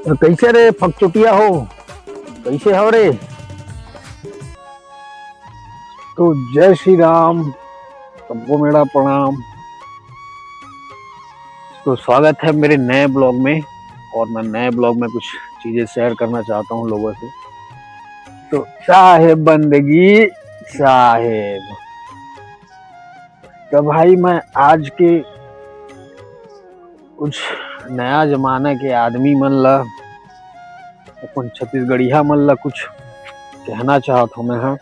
कैसे रे फकचुटिया हो? कैसे हो रे? तो जय श्री राम, सबको मेरा प्रणाम। तो स्वागत है मेरे नए ब्लॉग में। और मैं नए ब्लॉग में कुछ चीजें शेयर करना चाहता हूँ लोगों से। तो साहेब बंदगी साहेब, तो भाई मैं आज के कुछ नया जमाना के आदमी मन ला, अपन छत्तीसगढ़िया मन ला कुछ कहना चाहता हूँ मैं। हाँ,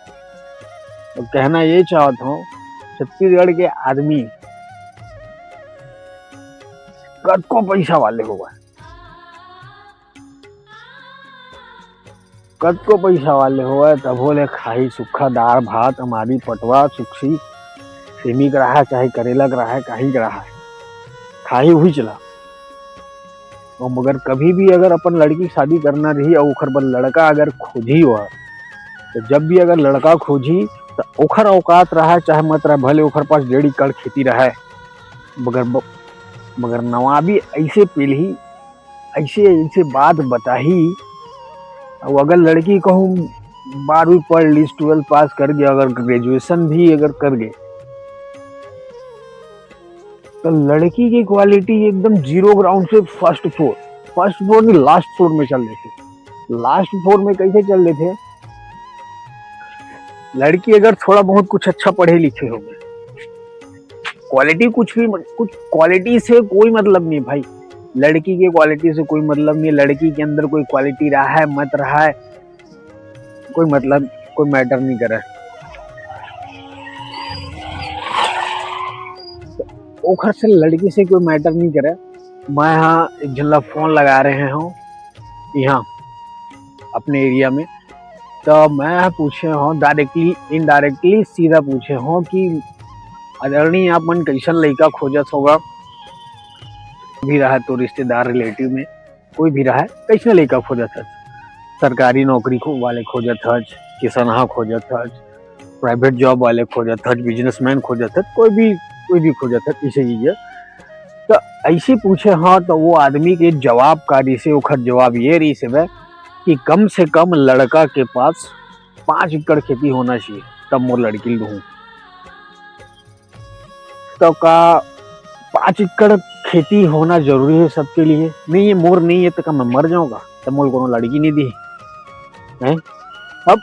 तो कहना ये चाहता हूँ, छत्तीसगढ़ के आदमी कतको पैसा वाले हो गए, कतको पैसा वाले हो गए, तब बोले खाई सुखा दाल भात हमारी पटवा सुखसी सेमी का रहा है, चाहे करेला का रहा है, काही का रहा है, खाई हुई चला। और मगर कभी भी अगर अपन लड़की की शादी करना रही और ओखर पर लड़का अगर खोजी हुआ, तो जब भी अगर लड़का खोजी तो ओखर औकात रहा है चाहे मत रहा, भले ओखर पास 1.5 एकड़ खेती रहा है, मगर नवाबी ऐसे पीढ़ी ऐसे ऐसे बात बताही। और अगर लड़की कहूँ 12वीं पढ़ ली, 12 पास कर गया, अगर ग्रेजुएशन भी अगर कर गए, तो लड़की की क्वालिटी एकदम जीरो ग्राउंड से फर्स्ट फ्लोर नहीं लास्ट फ्लोर में चल रहे थे। लास्ट फ्लोर में कैसे चल रहे थे? लड़की अगर थोड़ा बहुत कुछ अच्छा पढ़े लिखे हो गए, क्वालिटी कुछ क्वालिटी से कोई मतलब नहीं भाई, लड़की की क्वालिटी से कोई मतलब नहीं। लड़की के अंदर कोई क्वालिटी रहा है मत रहा है, कोई मतलब कोई मैटर नहीं कर रहा है। ओखर से लड़की से कोई मैटर नहीं करे। मैं यहाँ एक जन फोन लगा रहे हूँ यहाँ अपने एरिया में, तो मैं पूछे हूँ डायरेक्टली इनडायरेक्टली सीधा पूछे हूँ कि आदरणीय आप मन कैसन लड़का खोजत होगा, भी रहा तो रिश्तेदार रिलेटिव में कोई भी रहा, कैसे लड़का खोजत है? सरकारी नौकरी वाले खोजत है, किसनहा खोजत है, प्राइवेट जॉब वाले खोजत है, बिजनेसमैन खोजत है, कोई भी खोजत है, इसे चीजें। तो ऐसे पूछे हाँ, तो वो आदमी के जवाब कारी से ओखर जवाब ये रही से कि कम से कम लड़का के पास 5 एकड़ खेती होना चाहिए तब मोर लड़की लूँ। तो का 5 एकड़ खेती होना जरूरी है सबके लिए? नहीं, ये मोर नहीं है तो का मैं मर जाऊंगा, तो मोर को लड़की नहीं दी है। अब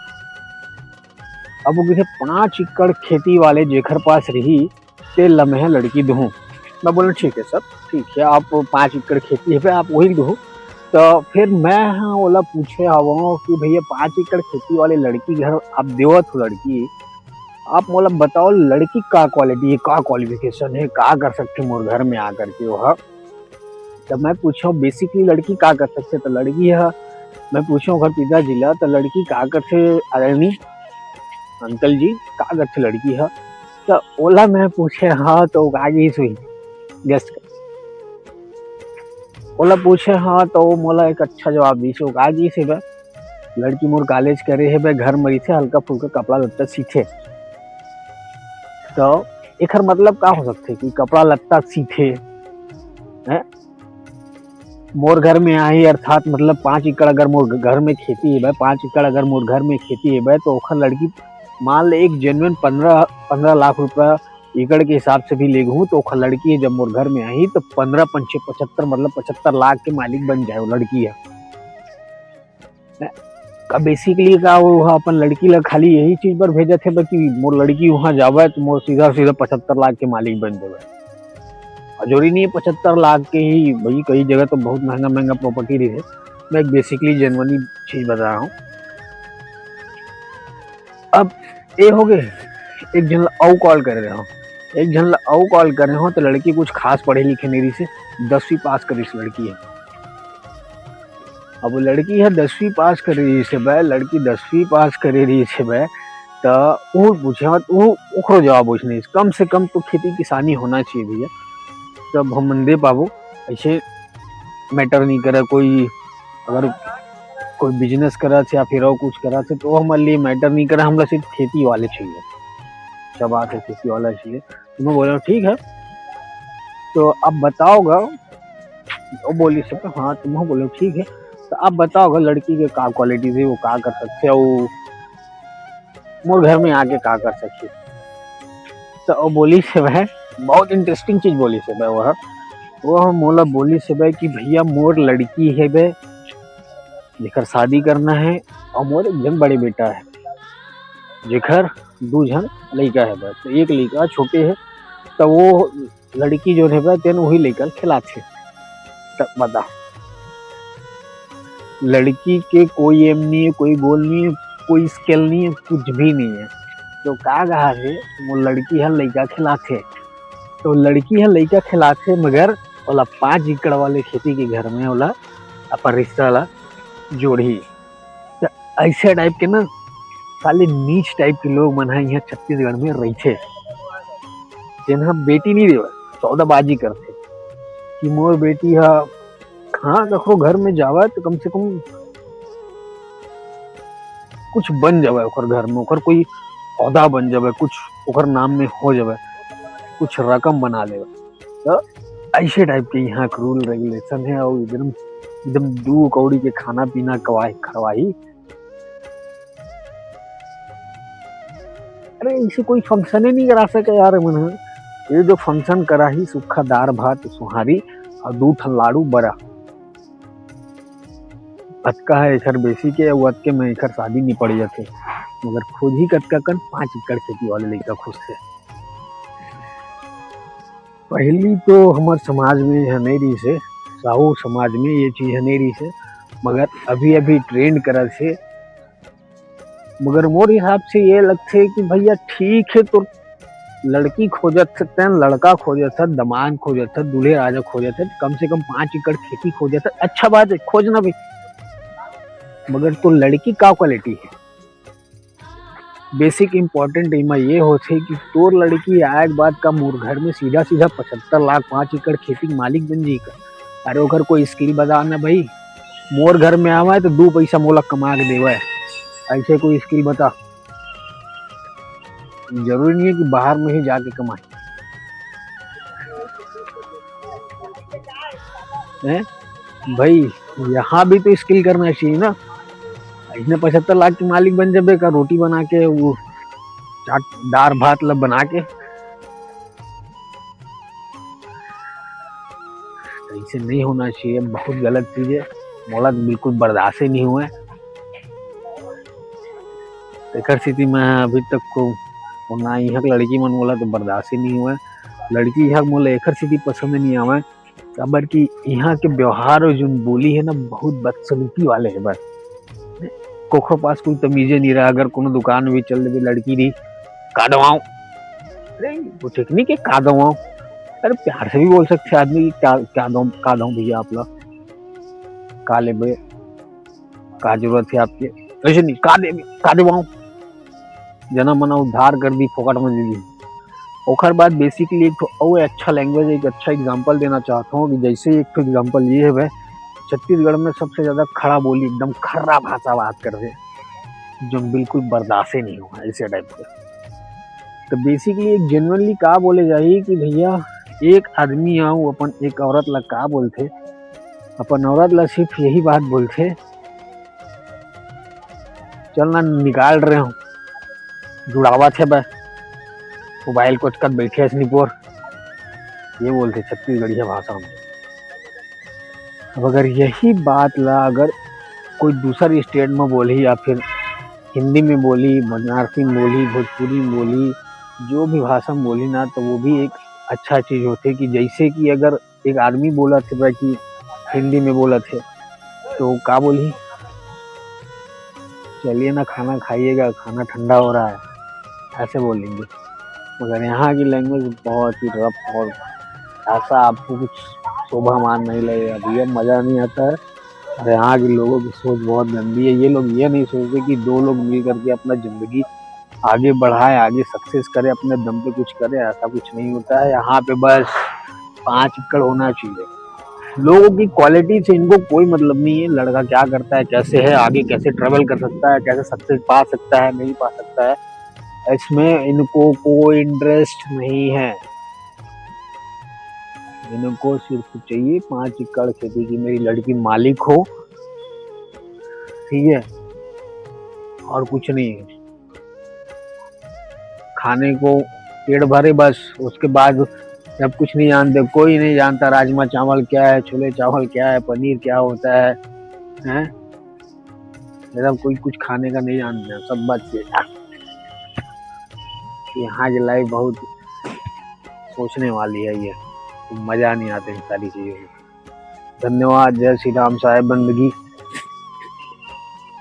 वो किसी 5 एकड़ खेती वाले जेखर पास रही ते लम्हे लड़की दूँ। मैं बोला ठीक है सर, ठीक है, आप 5 एकड़ खेती है पे आप वही दो। तो फिर मैं हाँ ओला पूछे हवा कि भैया 5 एकड़ खेती वाले लड़की घर आप देवत हो लड़की, आप मोला बताओ लड़की का क्वालिटी है, का क्वालिफिकेशन है, का कर सकते मोर घर में आकर के वह। जब मैं पूछा बेसिकली लड़की का कर सकते, तो लड़की है, मैं पूछा घर पिता जिला, तो लड़की का करते आदरणीय अंकल जी का करते लड़की है। तो ओला मैं पूछे हाँ तो आगे सुई गेस्ट ओला पूछे हाँ, तो मोला एक अच्छा जवाब दी से आगे से लड़की मोर कॉलेज करे है, घर मरी से हल्का फुल्का कपड़ा लत्ता सीखे। तो एक मतलब का हो सकते कि कपड़ा लत्ता सीखे है, मोर घर में आई अर्थात मतलब 5 एकड़ अगर मोर घर में खेती है, 5 एकड़ अगर मोर घर में खेती है तो ओखर लड़की मान ले एक जेन्युइन 15 लाख रुपया एकड़ के हिसाब से भी ले गूँ, तो ओखर लड़की है जब मोर घर में आई तो 15 पंचे 75 मतलब 75 लाख के मालिक बन जाए वो लड़की है। का बेसिकली का वो अपन लड़की ला खाली यही चीज पर भेजे थे कि मोर लड़की वहां जावे तो मोर सीधा 75 लाख के मालिक बन जावे। जरूरी नहीं है 75 लाख के ही भाई, कई जगह तो बहुत महंगा प्रॉपर्टी रही है। मैं एक बेसिकली जेन्युइनली चीज बता रहा हूँ। अब ये हो गए, एक जन औ कॉल कर रहे हो, एक जन औ कॉल कर रहे हो, तो लड़की कुछ खास पढ़े लिखे नहीं रही से 10वीं पास करी लड़की है। अब वो लड़की है 10वीं पास कर रही से लड़की 10वीं पास करे रही से तो वो पूछे वो ओखरो जवाब पूछने कम से कम तो खेती किसानी होना चाहिए भैया, तब हम दे पाबो। ऐसे मैटर नहीं करे, कोई अगर कोई बिजनेस करा या फिर और कुछ करा तो हमारे लिए मैटर नहीं करे, हमरा सिर्फ खेती वाले चाहिए, सब आके खेती वाला चाहिए। तो मैं बोला ठीक है, तो अब बताओगा। वो बोली सब हाँ, तुम बोलो ठीक है, तो आप बताओ अगर लड़की के का क्वालिटी से वो का कर सकते हो, मोर घर में आके का कर सकती। तो वो बोली से वह बहुत इंटरेस्टिंग चीज बोली से वह वो मोला बोली से भाई कि भैया मोर लड़की है बे, जेकर शादी करना है, और मोर एक जन बड़े बेटा है जेकर दू जन लड़का है बे। तो एक लड़का छोटे है, तो वो लड़की जो है तेन वही लेकर खिलाते। तब बता, लड़की के कोई एम नहीं है, कोई गोल नहीं है, कोई स्किल नहीं है, कुछ भी नहीं है। तो का कहा है वो लड़की है लड़का खिलाते, तो लड़की है लड़का खिलाते, मगर ओला 5 एकड़ वाले खेती के घर में ओला अपन रिश्ता वाला जोड़ी। तो ऐसे टाइप के ना साले नीच टाइप के लोग मन यहाँ छत्तीसगढ़ में रही थे, जिन्हा बेटी नहीं देवा सौदाबाजी करते कि मोर बेटी है हाँ कखो घर में जावा तो कम से कम कुछ बन जावे, ओकर घर में ओकर कोई औदा बन जावे, कुछ ओकर नाम में हो जावे, कुछ रकम बना लेवे। तो ऐसे टाइप के यहाँ के रूल रेगुलेशन है, और एकदम एकदम 2 कौड़ी के खाना पीना खवाही। अरे इसे कोई फंक्शन ही नहीं करा सके यार मन, ये जो फंक्शन करा ही सूखा दार भात सुहारी और 2 ठन लाड़ू बरा अतका है एकर बेसी के अतके में एकर शादी नहीं पड़ जाते, मगर खुद ही कतका कन 5 एकड़ खेती वाले लड़का खुश थे। पहली तो हमारे समाज में हनेरी से, साहू समाज में ये चीज हनेरी से, मगर अभी अभी ट्रेंड करल से। मगर मोर हिसाब से ये लगते कि भैया ठीक है, तो लड़की खोजत सकते हैं, लड़का खोजत है, दमाद खोजत है, दूल्हे राजा खोजत है, कम से कम 5 एकड़ खेती खोजत है, अच्छा बात है खोजना भी, मगर तो लड़की का क्वालिटी है। बेसिक इम्पोर्टेंट इमा ये होते कि तोर लड़की आए के बाद का मोर घर में सीधा सीधा 75 लाख 5 एकड़ खेती मालिक बन जी का। अरे ओकर कोई स्किल बता ना भाई, मोर घर में आवा है तो 2 पैसा मोला कमा के देवा है, ऐसे कोई स्किल बता। जरूरी नहीं है कि बाहर में ही जाके कमाए हैं भाई, यहाँ भी तो स्किल करना चाहिए ना। इसने 75 लाख के मालिक बन जाबे का, रोटी बना के वो चाट दार भात लब बना के, ऐसे नहीं होना चाहिए, बहुत गलत चीज है, मोला बिल्कुल बर्दाश्त नहीं हुआ है। एकर स्थिति में अभी तक को ना यहाँ लड़की मन मोला तो बर्दाश्त ही नहीं हुआ है। लड़की यहाँ मोला एकर स्थिति पसंद नहीं आवा, काबर कि यहाँ के व्यवहार और जो बोली है ना बहुत बदसलूकी वाले है। बस कोखो पास कोई तमीजे नहीं रहा, अगर कोनो दुकान में भी चल रही लड़की रही का दवाऊं, अरे वो टेक्निक है का दवाऊं, अरे प्यार से भी बोल सकते आदमी की क्या दो भैया आप लोग का ले बे, का जरूरत है आपके, ऐसे नहीं का दवाऊं, जना मना उद्धार कर दी फोकट में दी। ओखर बाद बेसिकली एक और अच्छा लैंग्वेज, एक अच्छा एग्जांपल देना चाहता हूँ कि जैसे एक एग्जांपल ये है भाई, छत्तीसगढ़ में सबसे ज्यादा खड़ा बोली एकदम खर्रा भाषा बात कर रहे, जो बिल्कुल बर्दाश्त नहीं हुआ ऐसे टाइप के। तो बेसिकली एक जेन्युइनली का बोले जाए कि भैया एक आदमी आऊ अपन एक औरत ला का बोलते, अपन औरत ला सिर्फ यही बात बोलते, चल ना निकाल रहे हो जुड़ावा थे बस मोबाइल को चकत बैठे निपोर, ये बोलते छत्तीसगढ़िया भाषा में। अब अगर यही बात ला अगर कोई दूसर स्टेट में बोली या फिर हिंदी में बोली, बनारसी में बोली, भोजपुरी में बोली, जो भी भाषा में बोली ना, तो वो भी एक अच्छा चीज होते कि जैसे कि अगर एक आदमी बोला थे भाई कि हिंदी में बोला थे तो का बोली, चलिए ना खाना खाइएगा खाना ठंडा हो रहा है, ऐसे बोलेंगे। मगर यहाँ की लैंग्वेज बहुत ही रफ और ऐसा आपको कुछ शोभामान नहीं लगेगा भैया, मजा नहीं आता है। और यहाँ के लोगों की सोच बहुत गंदी है, ये लोग ये नहीं सोचते कि 2 लोग मिल करके अपना जिंदगी आगे बढ़ाए, आगे सक्सेस करे, अपने दम पे कुछ करे, ऐसा कुछ नहीं होता है। यहाँ पे बस 5 एकड़ होना चाहिए। लोगों की क्वालिटी से इनको कोई मतलब नहीं है, लड़का क्या करता है, कैसे है, आगे कैसे ट्रेवल कर सकता है, कैसे सक्सेस पा सकता है, नहीं पा सकता है, इसमें इनको कोई इंटरेस्ट नहीं है। इनको सिर्फ चाहिए 5 एकड़ खेती की मेरी लड़की मालिक हो, ठीक है, और कुछ नहीं है। खाने को पेट भरे बस, उसके बाद जब कुछ नहीं जानते, कोई नहीं जानता राजमा चावल क्या है, छोले चावल क्या है, पनीर क्या होता है, हैं? मतलब कोई कुछ खाने का नहीं जानते, सब बच्चे। यहाँ की लाइफ बहुत सोचने वाली है, ये मजा नहीं आता इन सारी चीजों में। धन्यवाद। जय श्री राम। साहेब बंदगी।